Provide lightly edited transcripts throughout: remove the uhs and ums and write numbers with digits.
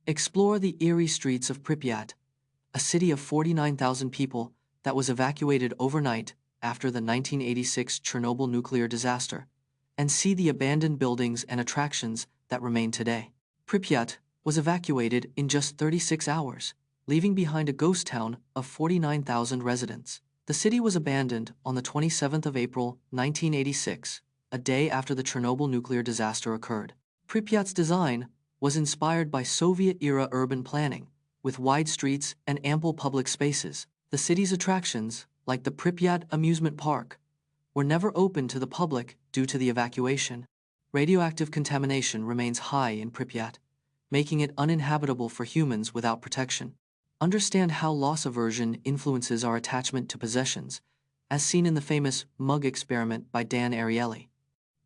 Explore the eerie streets of Pripyat, a city of 49,000 people that was evacuated overnight after the 1986 Chernobyl nuclear disaster, and see the abandoned buildings and attractions that remain today. Pripyat was evacuated in just 36 hours, leaving behind a ghost town of 49,000 residents. The city was abandoned on the 27th of April, 1986, a day after the Chernobyl nuclear disaster occurred. Pripyat's design was inspired by Soviet-era urban planning, with wide streets and ample public spaces. The city's attractions, like the Pripyat amusement park, were never open to the public due to the evacuation. Radioactive contamination remains high in Pripyat, making it uninhabitable for humans without protection. Understand how loss aversion influences our attachment to possessions, as seen in the famous mug experiment by Dan Ariely.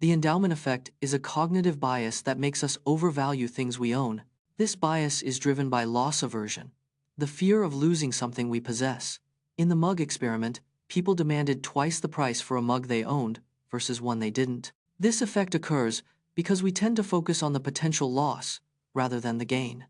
The endowment effect is a cognitive bias that makes us overvalue things we own. This bias is driven by loss aversion, the fear of losing something we possess. In the mug experiment, people demanded twice the price for a mug they owned versus one they didn't. This effect occurs because we tend to focus on the potential loss rather than the gain.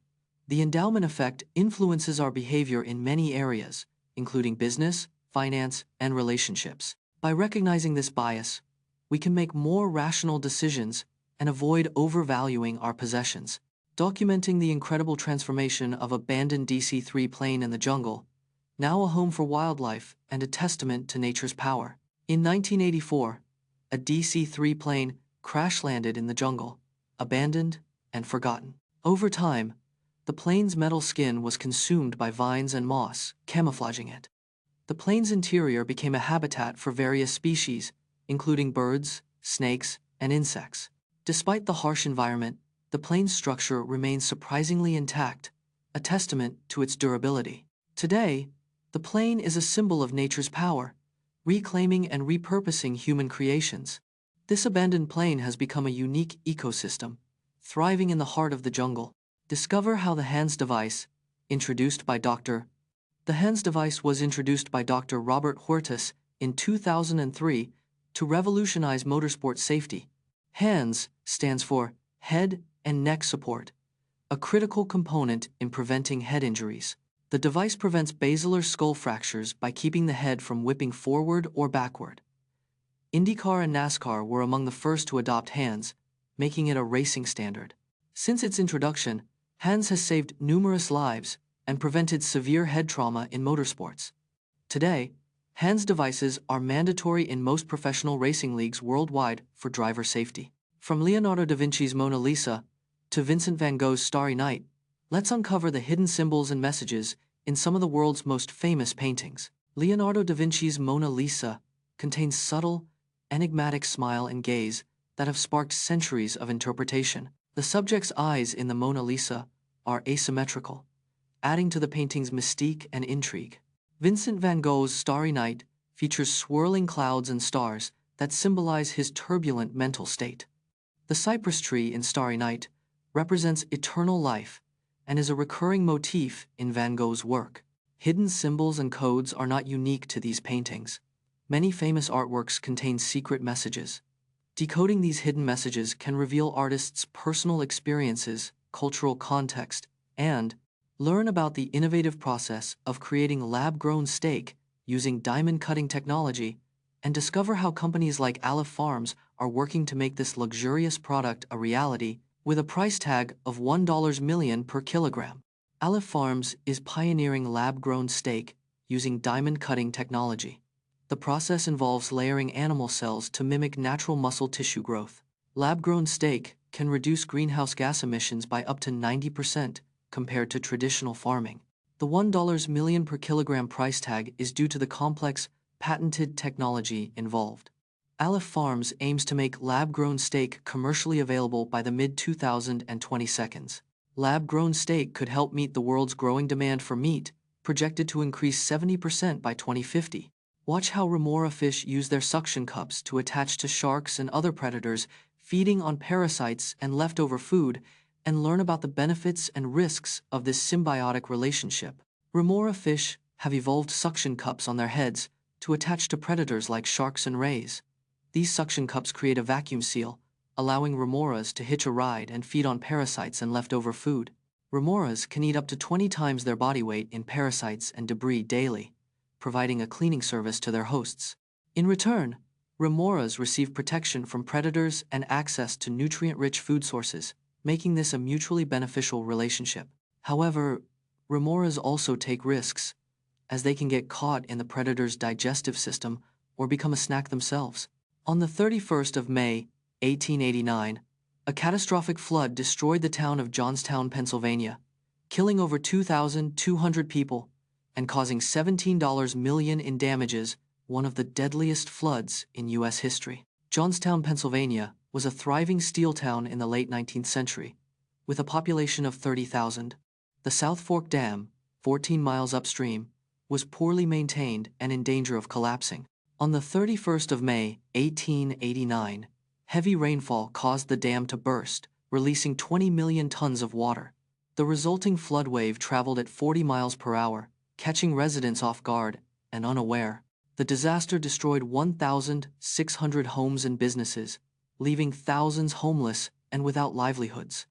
The endowment effect influences our behavior in many areas, including business, finance, and relationships. By recognizing this bias, we can make more rational decisions and avoid overvaluing our possessions. Documenting the incredible transformation of abandoned DC-3 plane in the jungle, now a home for wildlife and a testament to nature's power. In 1984, a DC-3 plane crash-landed in the jungle, abandoned and forgotten. Over time, the plane's metal skin was consumed by vines and moss, camouflaging it. The plane's interior became a habitat for various species, including birds, snakes, and insects. Despite the harsh environment, the plane's structure remains surprisingly intact, a testament to its durability. Today, the plane is a symbol of nature's power, reclaiming and repurposing human creations. This abandoned plane has become a unique ecosystem, thriving in the heart of the jungle. Discover how the HANDS device, introduced by Dr. The HANDS device was introduced by Dr. Robert Huertas in 2003 to revolutionize motorsport safety. HANDS stands for Head and Neck Support, a critical component in preventing head injuries. The device prevents basilar skull fractures by keeping the head from whipping forward or backward. IndyCar and NASCAR were among the first to adopt HANDS, making it a racing standard. Since its introduction, HANDS has saved numerous lives and prevented severe head trauma in motorsports. Today, HANDS devices are mandatory in most professional racing leagues worldwide for driver safety. From Leonardo da Vinci's Mona Lisa to Vincent van Gogh's Starry Night, let's uncover the hidden symbols and messages in some of the world's most famous paintings. Leonardo da Vinci's Mona Lisa contains subtle, enigmatic smile and gaze that have sparked centuries of interpretation. The subject's eyes in the Mona Lisa are asymmetrical, adding to the painting's mystique and intrigue. Vincent van Gogh's Starry Night features swirling clouds and stars that symbolize his turbulent mental state. The cypress tree in Starry Night represents eternal life and is a recurring motif in Van Gogh's work. Hidden symbols and codes are not unique to these paintings. Many famous artworks contain secret messages. Decoding these hidden messages can reveal artists' personal experiences, cultural context, and learn about the innovative process of creating lab-grown steak using diamond-cutting technology, and discover how companies like Aleph Farms are working to make this luxurious product a reality with a price tag of $1 million per kilogram. Aleph Farms is pioneering lab-grown steak using diamond-cutting technology. The process involves layering animal cells to mimic natural muscle tissue growth. Lab-grown steak can reduce greenhouse gas emissions by up to 90% compared to traditional farming. The $1 million per kilogram price tag is due to the complex, patented technology involved. Aleph Farms aims to make lab-grown steak commercially available by the mid-2020s. Lab-grown steak could help meet the world's growing demand for meat, projected to increase 70% by 2050. Watch how remora fish use their suction cups to attach to sharks and other predators, feeding on parasites and leftover food, and learn about the benefits and risks of this symbiotic relationship. Remora fish have evolved suction cups on their heads to attach to predators like sharks and rays. These suction cups create a vacuum seal, allowing remoras to hitch a ride and feed on parasites and leftover food. Remoras can eat up to 20 times their body weight in parasites and debris daily, providing a cleaning service to their hosts. In return, remoras receive protection from predators and access to nutrient-rich food sources, making this a mutually beneficial relationship. However, remoras also take risks, as they can get caught in the predator's digestive system or become a snack themselves. On the 31st of May, 1889, a catastrophic flood destroyed the town of Johnstown, Pennsylvania, killing over 2,200 people and causing $17 million in damages, one of the deadliest floods in U.S. history. Johnstown, Pennsylvania, was a thriving steel town in the late 19th century, with a population of 30,000. The South Fork Dam, 14 miles upstream, was poorly maintained and in danger of collapsing. On the 31st of May, 1889, heavy rainfall caused the dam to burst, releasing 20 million tons of water. The resulting flood wave traveled at 40 miles per hour, catching residents off guard and unaware. The disaster destroyed 1,600 homes and businesses, leaving thousands homeless and without livelihoods.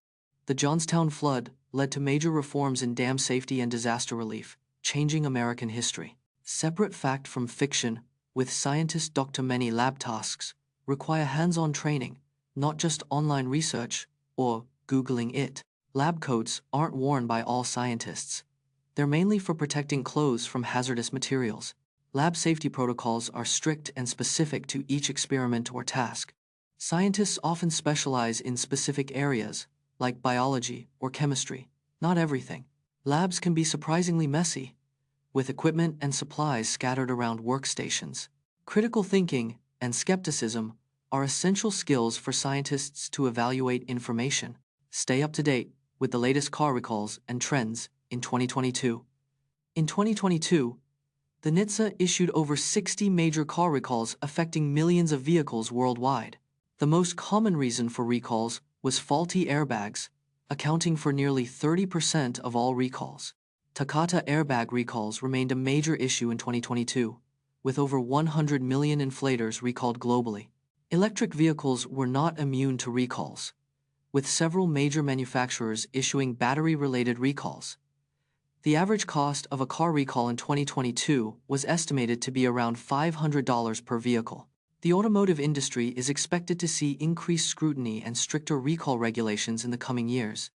The Johnstown flood led to major reforms in dam safety and disaster relief, changing American history. Separate fact from fiction, with scientists doctor many lab tasks require hands-on training, not just online research or Googling it. Lab coats aren't worn by all scientists. They're mainly for protecting clothes from hazardous materials. Lab safety protocols are strict and specific to each experiment or task. Scientists often specialize in specific areas, like biology or chemistry, not everything. Labs can be surprisingly messy, with equipment and supplies scattered around workstations. Critical thinking and skepticism are essential skills for scientists to evaluate information. Stay up to date with the latest car recalls and trends in 2022. In 2022, the NHTSA issued over 60 major car recalls affecting millions of vehicles worldwide. The most common reason for recalls was faulty airbags, accounting for nearly 30% of all recalls. Takata airbag recalls remained a major issue in 2022, with over 100 million inflators recalled globally. Electric vehicles were not immune to recalls, with several major manufacturers issuing battery-related recalls. The average cost of a car recall in 2022 was estimated to be around $500 per vehicle. The automotive industry is expected to see increased scrutiny and stricter recall regulations in the coming years.